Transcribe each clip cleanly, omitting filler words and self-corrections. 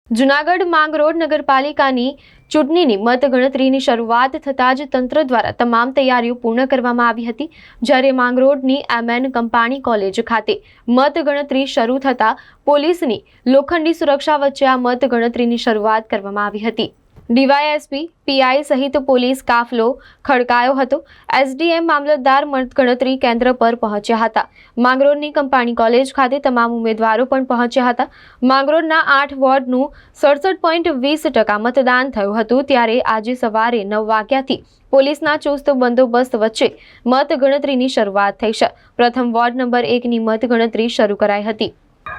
જૂનાગઢ માંગરોળ નગરપાલિકાની ચૂંટણીની મતગણતરીની શરૂઆત થતાં જ તંત્ર દ્વારા તમામ તૈયારીઓ પૂર્ણ કરવામાં આવી હતી। જ્યારે માંગરોળની MN કંપાણી કોલેજ ખાતે મતગણતરી શરૂ થતાં પોલીસની લોખંડી સુરક્ષા વચ્ચે આ મતગણતરીની શરૂઆત કરવામાં આવી હતી। ડીવાયએસપી, પીઆઈ સહિત પોલીસ કાફલો ખડકાયો હતો। એસડીએમ મામલતદાર મતગણતરી કેન્દ્ર પર પહોંચ્યા હતા। માંગરોળની કંપાણી કોલેજ ખાતે તમામ ઉમેદવારો પણ પહોંચ્યા હતા। માંગરોળના 8 વોર્ડનું 67.20% મતદાન થયું હતું। ત્યારે આજે સવારે 9 વાગ્યાથી પોલીસના ચુસ્ત બંદોબસ્ત વચ્ચે મતગણતરીની શરૂઆત થઈ છે। પ્રથમ વોર્ડ નંબર 1ની મતગણતરી શરૂ કરાઈ હતી।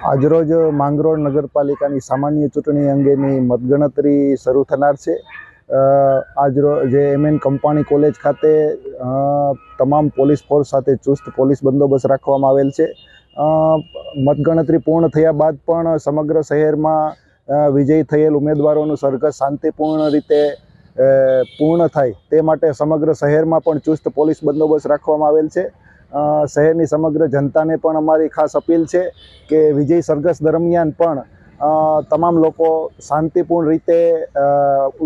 આજરોજ માંગરોળ નગરપાલિકાની સામાન્ય ચૂંટણી અંગેની મતગણતરી શરૂ થનાર છે। આજરોજ જે MN કંપાણી કોલેજ ખાતે તમામ પોલીસ ફોર્સ સાથે ચુસ્ત પોલીસ બંદોબસ્ત રાખવામાં આવેલ છે। મતગણતરી પૂર્ણ થયા બાદ પણ સમગ્ર શહેરમાં વિજયી થયેલ ઉમેદવારોનું સરઘસ શાંતિપૂર્ણ રીતે પૂર્ણ થાય તે માટે સમગ્ર શહેરમાં પણ ચુસ્ત પોલીસ બંદોબસ્ત રાખવામાં આવેલ છે। શહેરની સમગ્ર જનતાને પણ અમારી ખાસ અપીલ છે કે વિજય સરઘસ દરમિયાન પણ તમામ લોકો શાંતિપૂર્ણ રીતે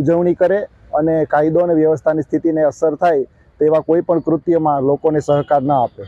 ઉજવણી કરે અને કાયદો અને વ્યવસ્થાની સ્થિતિને અસર થાય તેવા કોઈ પણ કૃત્યમાં લોકોને સહકાર ન આપે।